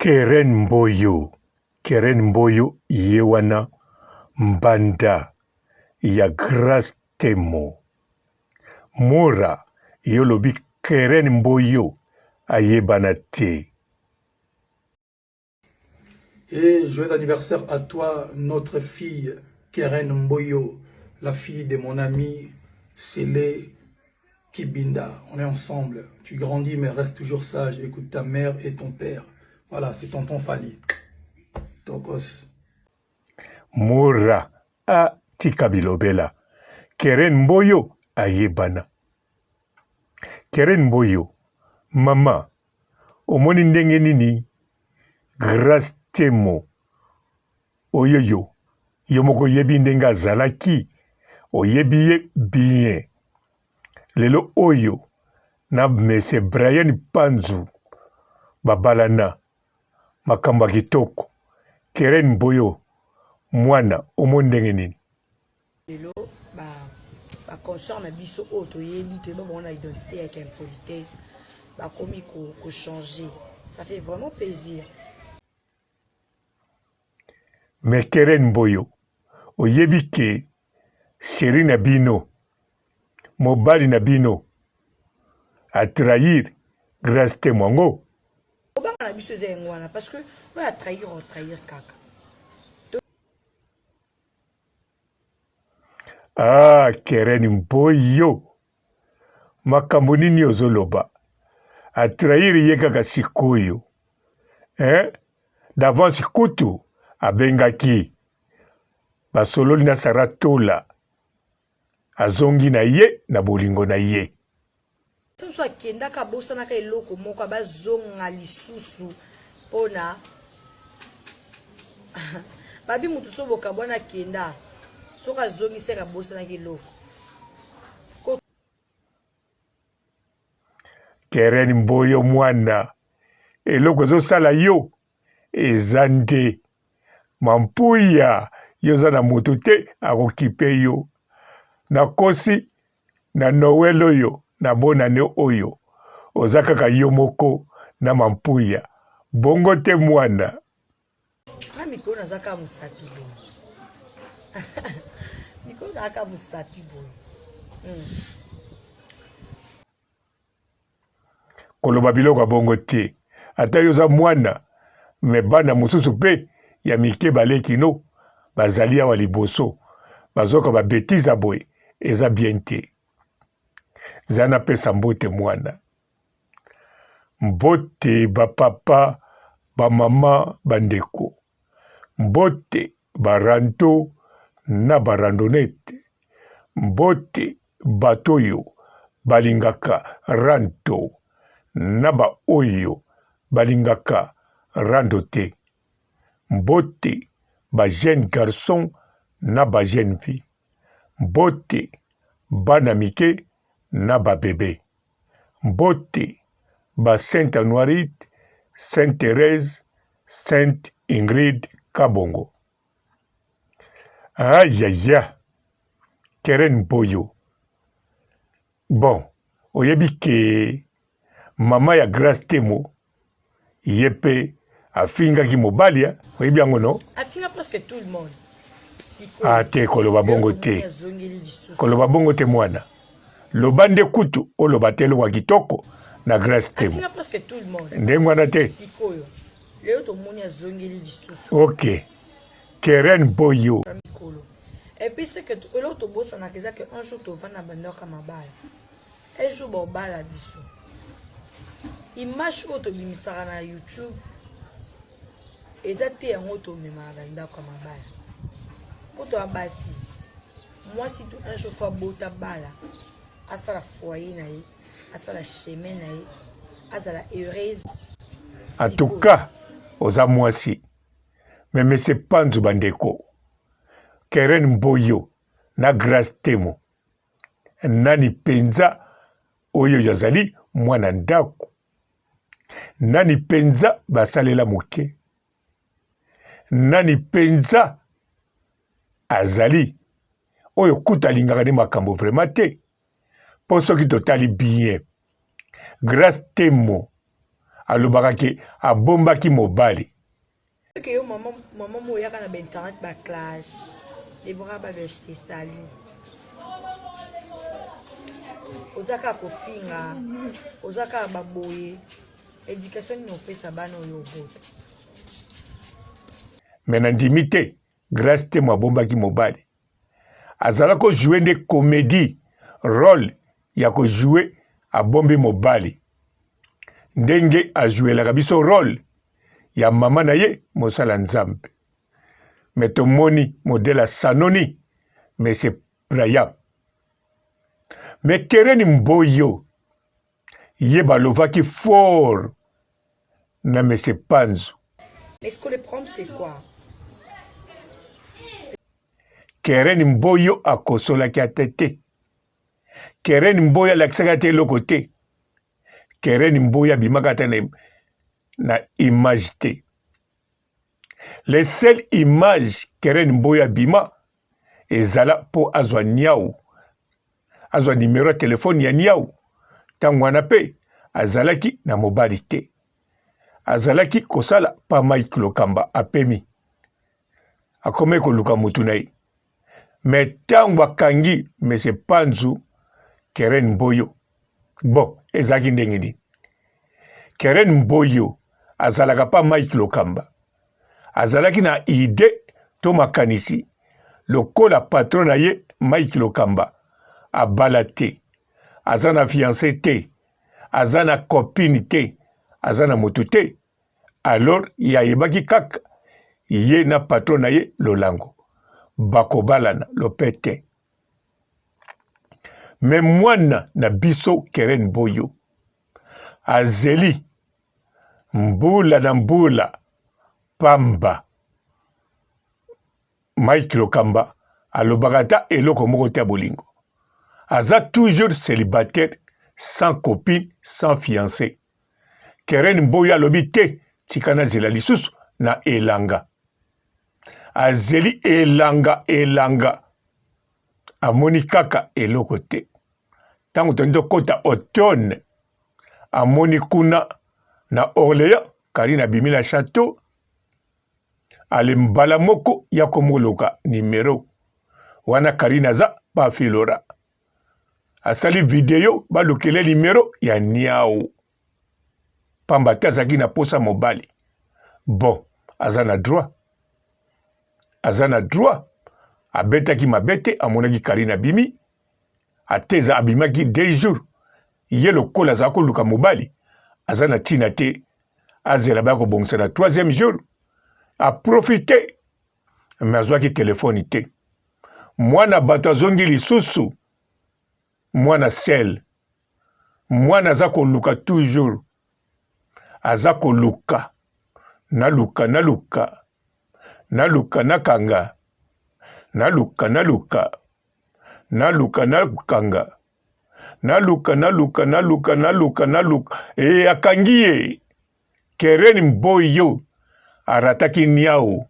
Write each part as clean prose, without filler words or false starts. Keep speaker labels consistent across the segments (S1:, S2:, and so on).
S1: Keren Mboyo yewana mbanda ya Grace Temo. Mora yolobi Keren Mboyo ayebana te.
S2: Et joyeux anniversaire à toi, notre fille Keren Mboyo, la fille de mon ami Sélé Kibinda. On est ensemble. Tu grandis mais reste toujours sage. Écoute ta mère et ton père. Voilà, c'est tonton Fali. Tokos.
S1: Mora a tikabilobela. Keren Mboyo ayebana. Keren Mboyo, mama, omoni ndenge nini Grace Temo oyoyo yomoko yebi ndenge azalaki oyebi ye bien. Lelo oyo na mese Brian Panzu babalana makambo kitoko. Keren Mboyo mwana omoni ndenge nini.
S3: Lelo ba consort na biso oto yebi te ba bona identité avec impolitesse ba komi ko changer. Ça fait vraiment plaisir.
S1: Mais Keren Mboyo oyebi ke chéri na bino mobali na bino a trahir Grace Temo ngo.
S3: Oba na biso zengwana parce que on trahir kaka.
S1: Ah, Keren Mboyo makambo nini ozoloba a trahir ye kaka sikoyo. D'avance kutu abengaki basololi na Saratola azongi na ye na bolingo na ye.
S3: Tonso akenda ka bosana ka eloko moko bazonga lisusu pona babi mutu so boka bwana kenda soka zongi seka bosana ka eloko.
S1: Keren Mboyo mwana eloko ezosala yo ezande mampuya yoza na moto te akokipe yo na kosi na Noel oyo na bonane oyo oza kaka yo moko na mampuya bongo te mwana.
S3: Na mikolo nazaka musapi bo. Mikolo nazaka musapi bo.
S1: Koloba biloko bongo te ata yoza mwana me bana mosusu pe ya mike balekino bazali awa liboso bazoka babetiza boye eza bien te. Zana pesa mbote mwana mbote bapapa bamama bandeko mbote baranto na barandonete mbote batoyo balingaka ranto na ba oyo balingaka rando te mbote ba jeune garçon na ba jeune fille mbote bana mike na ba bébé mbote ba Sainte Anuarite, Sainte Thérèse, Sainte Ingrid Kabongo. Ayaya Keren Mboyo bon oyebi ke mama ya Grace Temo yepe afingaki mobali oyebi yango no.
S3: Afinga presque tout le monde.
S1: Ah te koloba bongo te. Koloba bongo te mwana. Loba nde kutu oloba te lo kitoko na Grace Temo.
S3: Afinga presque tout le monde.
S1: Ndengwana te.
S3: Sikoyo. Leo to moni azongeli lisusu.
S1: OK. Keren Mboyo.
S3: Et puis c'est que l'autre boss on a dit que un jour tu vas na bandoka mabaya. Un jour bo bala biso. Image oto bimisaka na YouTube. Eza te yango to memaka ndako mabaya. Oto abasi. Moi si tout un jour fois bota bala. Asa la foyer na ye, asa la chemin na ye, asa la heureuse.
S1: En tout cas, oza mwasi. Mais monsieur Panzu bandeko. Keren Mboyo na Grace Temo. Nani penza oyo yazali mwana ndako. Nani penza basalela moke. Nani penza azali oyo kuta lingaka ni makambo vraiment te. Po soki totali bien Grace Temo alobaka ke abombaki mobali.
S3: Ok, yo maman moya kana ba internet ba clash. Les bras ba versé salut. Ozaka kofinga, ozaka baboye. Éducation no pesa bana yo vote.
S1: Mais nandimi te, grâce te abombaki mobali. Azala ko jouer de comédie, rôle ya ko jouer abombi mobali. Ndenge a jouer la biso rôle ya mama na ye mosala nzambe. Mais tomoni modèle sanoni, mais c'est Braham. Mais Keren Mboyo, ye balovaki fort na Mese Panzu.
S3: Est-ce que le problème c'est quoi?
S1: Keren Mboyo akosolaki atete. Keren Mboyo alakisaka te eloko te. Keren Mboyo abimaka te na image te. Les seules images Keren Mboyo abima ezala po azwa niau. Azwa numéro ya telefone ya niau. Tango wana pe azalaki na mobali te. Azalaki kosala pa Mike Lokamba apemi. Akome koluka mutu na ye. Mais tango akangi Mese Panzu Keren Mboyo. Bon, ezaki ndenge nini. Keren Mboyo azalaka pa Mike Lokamba. Azalaki na ide to makanisi. Lokola patron na ye Mike Lokamba. Abala te. Azana fiancé te. Azana copine te. Azana motu te. Alors, ya yebaki kaka. Ye na patron na ye Lolango. Bakobalana lopete. Mais mwana na biso Keren Mboyo. Azeli. Mbula na mbula. Pamba. Mike Lokamba. Alobagata eloko moko te bolingo. Aza toujours célibataire, sans copine, sans fiancé. Keren Mboyo alobi te, tikana zela lisusu na elanga. Azeli elanga. Amoni kaka eloko te. Tango tondo kota automne. Amoni kuna na Orléans, Karina bimila château. Ale mbala moko ya komoloka numéro. Wana Karina za pa filora. Asali video balukele numéro ya niao. Pamba tazaki na posa mobali. Bon, azana droit. Azana droit. Abetaki mabete amonaki Karina bimi. Ateza abimaki 2 jours. Ye lokola zako luka mobali. Azana tina te. Azela bako bongsa na 3e jour. A profité. Mais azwaki telefoni te. Mwana bato azongi lisusu. Mwana sel. Mwana azako luka toujours. Azako luka. Naluka nakanga. Naluka nakanga. E akangie. Keren Mboyo. Arataki niao.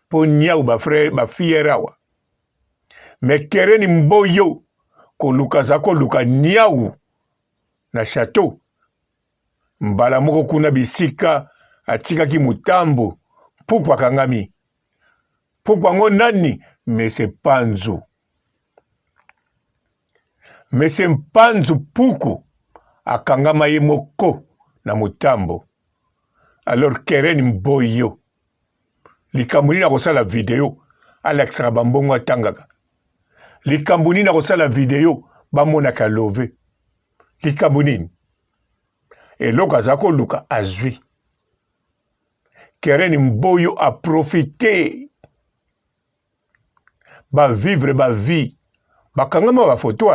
S1: Po niao ba frère ba fierawa. Mais Keren Mboyo. Koluka zako luka niao. Na château. Mbala moko kuna bisika. Atikaki mutambo. Pourquoi kangami? Pourquoi ngo nani? Mese Panzu. Mese Panzu puku. Akangama ye moko na mutambo. Alors Keren Mboyo. Likambuni na kosala video. Alexandra Bambongo atangaka. Likambuni na kosala video. Bamonaka love. Likambuni. Eloko azako luka azwi. Keren Mboyo a profité. Ba vivre ba vie. Ba kangama ba photo.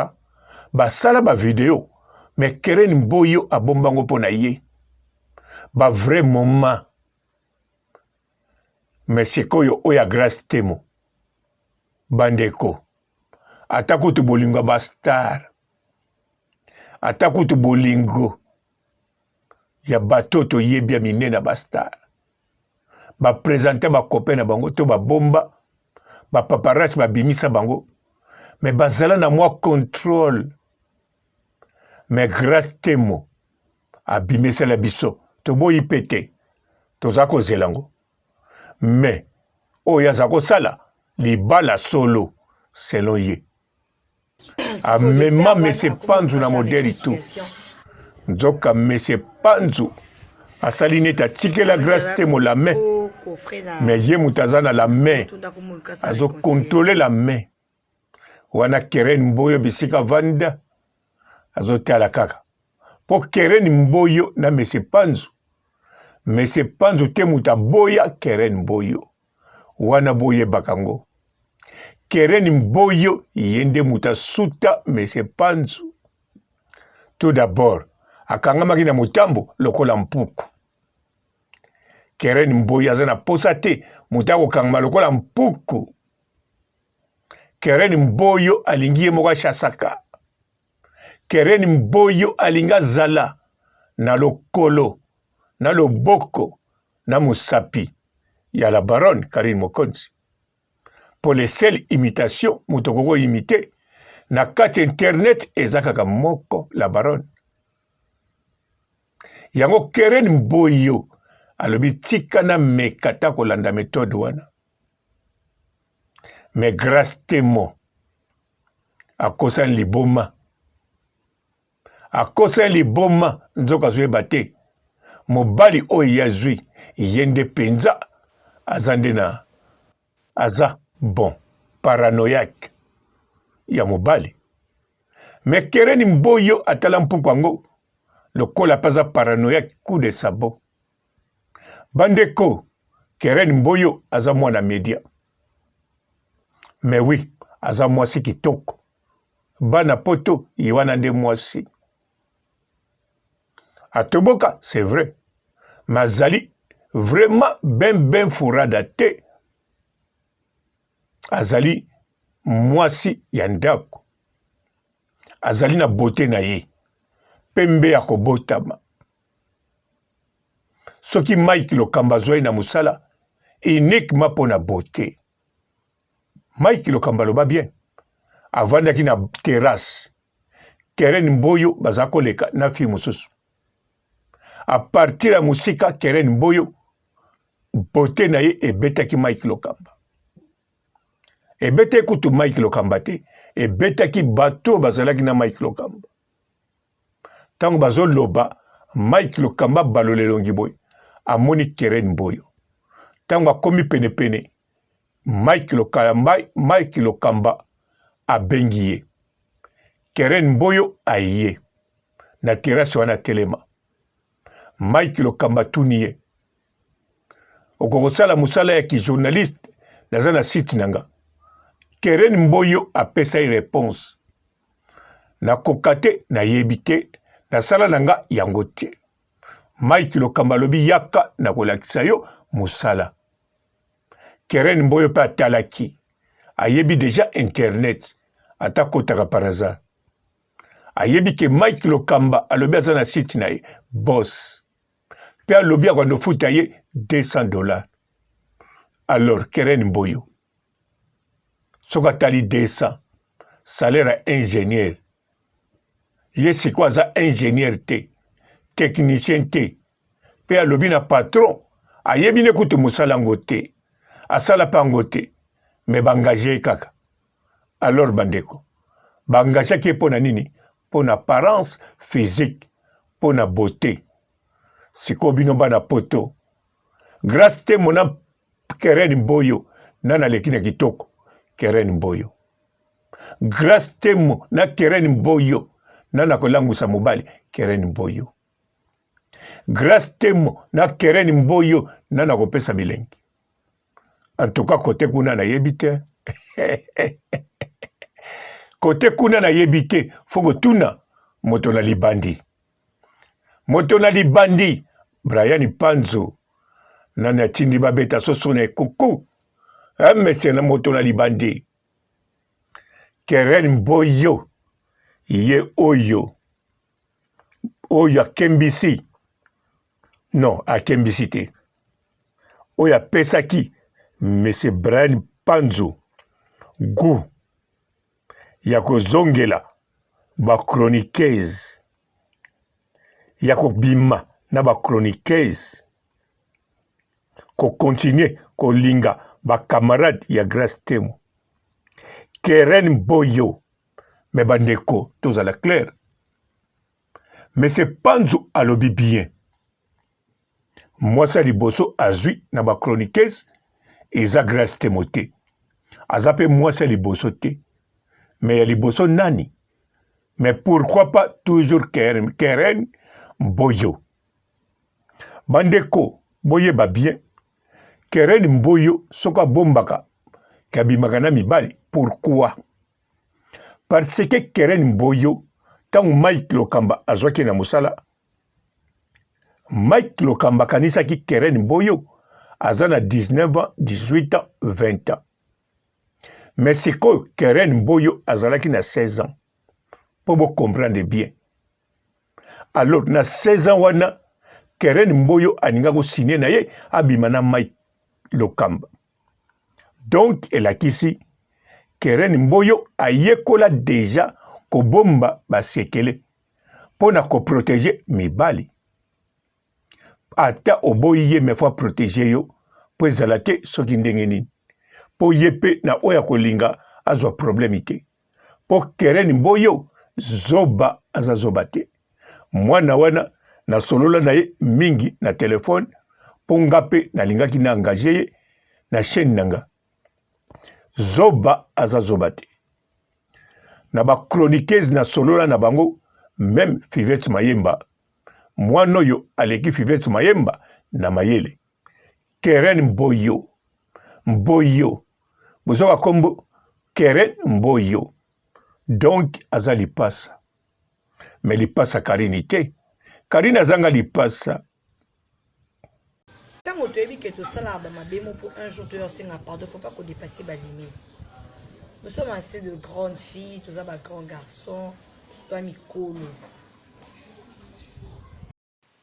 S1: Ba sala ba video. Mais Keren Mboyo a bombango pona ye. Ba vrai moment. Mais c'est koyo oya grâce temo. Bandeko. Atako tu bolingo ba star. Atako tu bolingo. Ya batoto yebia minena ba star. Ba présenter ba copain na bango to ba bomba. Ba paparazzi ba bimisa bango. Mais bazala na moi contrôle. Mais grâce temo. Abimesa la biso. toboyi mpe te toza kozela yango me oyo aza kosala libala solo selon ye amema mese panzu na modeli tu nzoka mese panzu asali neti atikela grâce te mo la main me ye moto aza na la main azokontrole la main wana Keren Mboyo bisika vanda azotala kaka po Keren Mboyo na mese panzu te moto aboya Keren Mboyo wana boye bakango Keren Mboyo yende moto asuta mese panzu tout d'abord akangamaki na motambo lokola mpuku Keren Mboyo aza na posa te moto akokangama lokola mpuku Keren Mboyo alingi ye moko achasaka Keren Mboyo alingi azala na lokolo na loboko na mosapi ya la baronne Karine Mokonzi pour les seules imitations moto koko imite na kati internet eza kaka moko la baronne yango Keren Mboyo alobi tika na mekata kolanda méthode wana mais grâce temo akosani liboma nzoka azoyeba te mobali oyo yazwi ye nde penza aza bon paranoïaque ya mobali mais Keren Mboyo atala mpuku yango lokola paza paranoïaque coup de sabot bandeko Keren Mboyo aza mwana média mais oui aza mwasi kitoko bana poto ye wana nde mwasi atoboka c'est vrai mais azali vraiment ben furada te azali mwasi ya ndako azali na beauté na ye pembe ya kobotama soki Mike Lokamba azwai na musala uniquement mpo na beauté Mike Lokamba loba bien avandaki na terrasse Keren Mboyo baza koleka na fi mosusu a partir ya musika Keren Mboyo beauté na ye ebetaki Mike Lokamba ebetaki kutu Mike Lokamba te ebetaki bato bazalaki na Mike Lokamba tango bazoloba Mike Lokamba balolelongi boy amoni Keren Mboyo tango akomi penepene Mike Lokamba abengi ye Keren Mboyo aye na terrasse wana telema Mike Lokamba tuni ye okokosala musala ya ki journaliste naza na site nanga Keren Mboyo apesa ye réponse nakoka te nayebi te nasala nanga yango te Mike Lokamba lobi yaka nakolakisa yo musala Keren Mboyo mpe atalaki ayebi déjà internet ata kotaka par hasard ayebi ke Mike Lokamba alobi aza na site na ye boss mpe alobi akondo futa ye $200 alors Keren Mboyo soki atali 200 salaire ya ingénieur ye sikoyo aza ingénieur te technicien te mpe alobi na patron ayebi ne kutu mosala yango te asala mpe yango te me baengage ye kaka alors bandeko baengageaki ye mpo na nini mpo na apparence physique mpo na beauté sikoyo bino bana poto grâce te mona Keren Mboyo nana aleki na kitoko Keren Mboyo grâce te mo na Keren Mboyo nana kolangwisa mobali Keren Mboyo grâce te mo na Keren Mboyo nana kopesa bilengi en tout cas kote kuna nayebi te kote kuna nayebi te fo kotuna moto na libandi Brian Panzo nani atindi babeta soso na ekuku mese na moto na libandi Keren Mboyo ye oyo akembisi non akembisi te oyo apesaki mese Brian Panzo gu ya kozongela bachroniqueuse ya kobima na ba chroniqueuse ko continuer ko linga ba camarade ya Grace Temo Keren Mboyo mais bandeko tozala clair mais c'est Panzu alobi bien moi ça liboso azui na ba chroniqueuse eza Grace Temo te azape moi ça liboso te mais liboso nani mais pourquoi pas toujours Keren Mboyo bandeko boye ba bien Keren Mboyo soka bombaka kabimaka na mibali pourquoi parce que Keren Mboyo tant Mike Lokamba azwaki na musala Mike Lokamba kanisaki Keren Mboyo azana 19 ans 18 ans 20 ans mais c'est que Keren Mboyo azalaki na 16 ans pour vous comprendre bien alors na 16 ans wana Keren Mboyo aninga ko signer na ye abimana Mike Lokamba donc elakisi Keren Mboyo ayekola déjà ko bomba basekele pona ko protéger mibali ata oboye me fois protéger yo po ezalate soki ndenge nini po yepe na oya kolinga azwa problème te po Keren Mboyo zoba azazoba te mwana wana na solola na ye mingi na telefone po ngape na lingaki na engagé ye na chaîne nanga zoba azazoba te na ba chroniqueuse na solola na bango même Fivette Mayemba mwana oyo aleki Fivette Mayemba na mayele Keren Mboyo bozoka kombo Keren Mboyo donc aza lipasa mais lipasa Karine te Karine azanga lipasa
S3: tant que tu as vu que tout ça là ma démo pour un jour tu as aussi un pardon faut pas qu'on dépasse la limite nous sommes assez de grandes filles tous ça ba grands garçons tout pas mikolo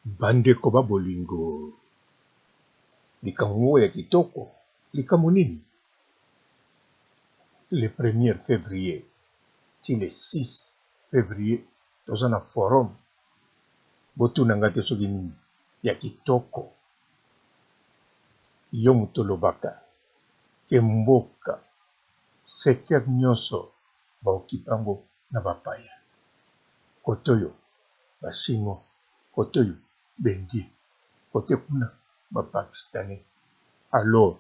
S1: bandeko ba bolingo likambo ya kitoko likambo nini le 1er février ti le 6 février toza na forum botunanga te soki nini ya kitoko yo moto lobaka ke mboka secteur nyonso baokipango na bapaya kote oyo bachinois kote oyo bendie kote kuna bapakistanais alors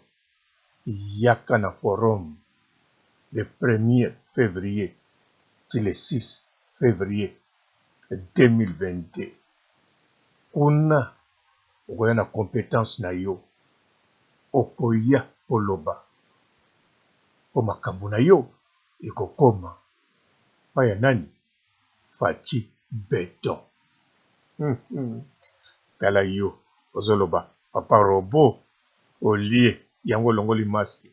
S1: yaka na forum le 1er février ti le 6 février 2022 kuna okoya na compétence na yo okoya koloba po makambo na yo ekokoma paya nani Fati Beton tala yo ozoloba papa robo olie yango longoli masque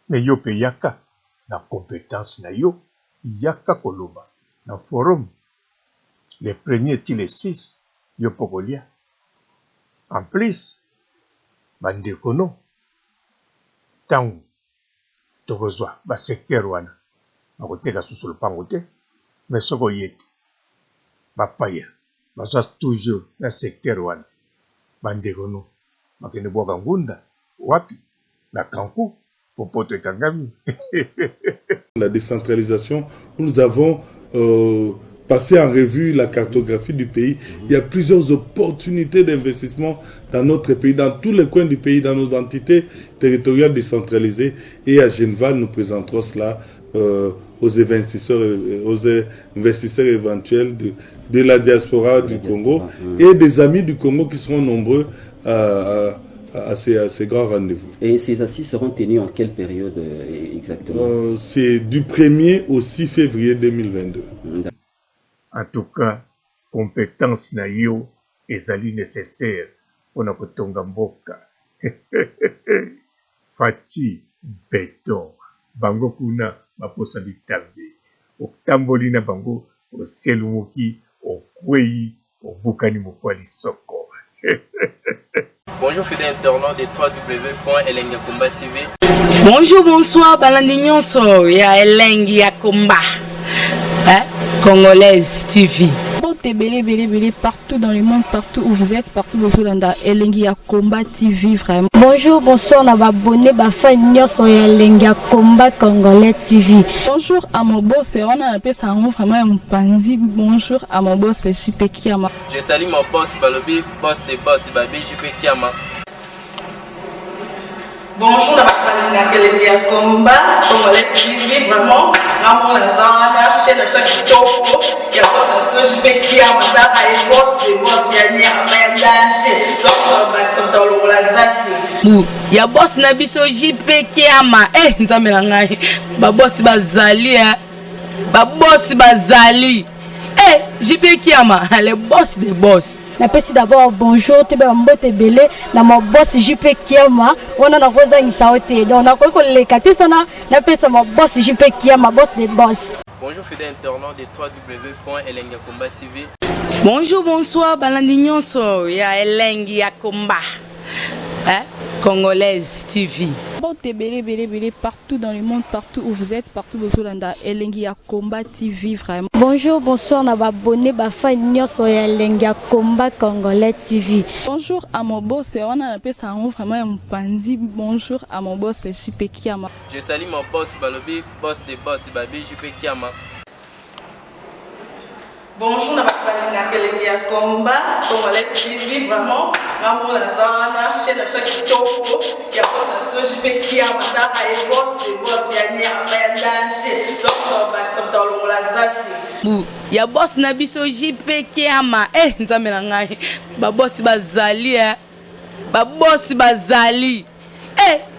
S1: mais yo pe yaka na compétence na yo yaka koloba na forum le 1er ti le 6 yo pokolia en plus bandekono tango tokozwa basecteur wana bakoteka susu lopango te mais soko yete bapaya bazwa toujours na secteur wana bandekono bakende bwaka ngunda wapi na kanku popoto ekangami.
S4: La décentralisation, nous avons passé en revue la cartographie du pays. Il y a plusieurs opportunités d'investissement dans notre pays, dans tous les coins du pays, dans nos entités territoriales décentralisées. Et à Geneva, nous présenterons cela aux investisseurs éventuels de la diaspora du Congo et des amis du Congo qui seront nombreux à ces grands rendez-vous.
S5: Et ces assises seront tenues en quelle période exactement?
S4: C'est du 1er au 6 février 2022.
S1: En tout cas, compétence na yo ezali nécessaire pour na kotonga mboka. Fati Beton bango kuna baposa bitambe okutamboli na bango oselumuki okwei obukani mokwali soko.
S6: Bonjour fidèles internautes de www.elengiakomba TV.
S3: Bonjour, bonsoir, balandi nyonso ya Elengi ya Komba. Congolaise TV.
S7: Belé, partout dans le monde, partout où vous êtes, partout où vous êtes, Elengi ya Combat TV, vraiment.
S8: Bonjour, bonsoir, on a abonné, fan sur Elengi ya Combat Congolais TV.
S7: Bonjour à mon boss, on a appelé ça vraiment un pandi. Bonjour à mon boss, JP Kiama.
S6: Je salue mon boss Balobi, boss des boss, Babi, JP Kiama.
S9: Bonjour, la Elengi ya Combat Congolais TV, vraiment. Ramon Lazana, chaîne de ça qui topo, il y a boss de JP Kiama, et boss des boss, il y a un danger. Donc, Maxime Tolo Lazaki.
S3: Il y a boss na biso JP Kiama. Nzambe na ngai. Ba boss bazali ba boss bazali. JP Kiama, le boss des boss.
S8: Napesi d'abord bonjour, te ba mbote belé na mo boss JP Kiama, wana na koza ngisaote. Donc na ko le katisana, napesa mo boss JP Kiama, boss des boss.
S6: Bonjour fidèles internautes de www.Elengi ya Combat TV.
S3: Bonjour, bonsoir, balandi nyonso ya Elengi ya Combat. Congolaise TV.
S7: Belé, partout dans le monde, partout où vous êtes, partout où vous êtes, Elengi ya Combat TV, vraiment.
S8: Bonjour, bonsoir, on a abonné, fan sur Elengi ya Combat Congolais TV.
S7: Bonjour à mon boss, on a appelé ça vraiment un pandi. Bonjour à mon boss, JP Kiama.
S6: Je salue mon boss Balobi, boss des boss, Babi, JP Kiama.
S9: Bonjour, la Elengi ya Combat Congolais TV, vraiment. Ramon Lazana, chaîne de ça qui topo, il y a boss de JP Kiama, et boss des boss, il y a un danger. Donc, Maxime Tolo Lazaki.
S3: Il y a boss na biso JP Kiama. Nzambe na ngai. Ba boss bazali ba boss bazali.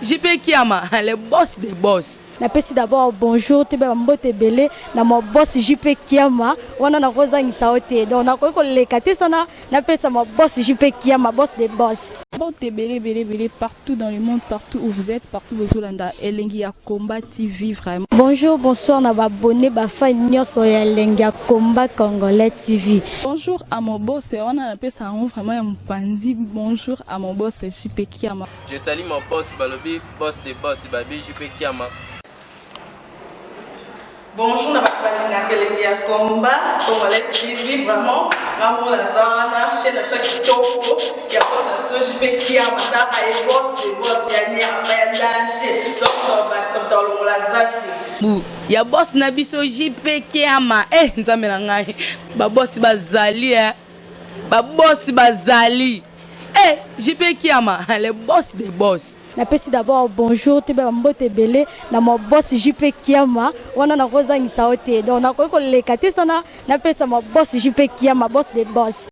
S3: JP Kiama, le boss des boss.
S8: Napesi d'abord bonjour, te ba mbote belé na mo boss JP Kiama, wana na koza ngisaote. Donc na ko le katisana, napesa mo boss JP Kiama, boss des boss.
S7: Belé, partout dans le monde, partout où vous êtes, partout où vous êtes, Elengi ya Combat TV, vraiment.
S8: Bonjour, bonsoir, on a abonné, fan sur Elengi ya Combat Congolais TV.
S7: Bonjour à mon boss, on a appelé ça vraiment un pandi. Bonjour à mon boss, JP Kiama.
S6: Je salue mon boss Balobi, boss des boss, Babi, JP Kiama.
S9: Bonjour, la Elengi ya Combat Congolais TV, vraiment. Ramon Lazana, chaîne de ça qui topo, il y a boss de JP Kiama, et boss des boss, il y a un danger. Donc, Maxime Tolo Lazaki.
S3: Il y a boss na biso JP Kiama. Nzambe na ngai. Ba boss bazali ba boss bazali. JP Kiama, le boss des boss.
S8: Napesi d'abord bonjour, te ba mbote belé na mo boss JP Kiama, wana na koza ngisaote. Donc na ko le katisana, napesa mo boss JP Kiama, boss des boss.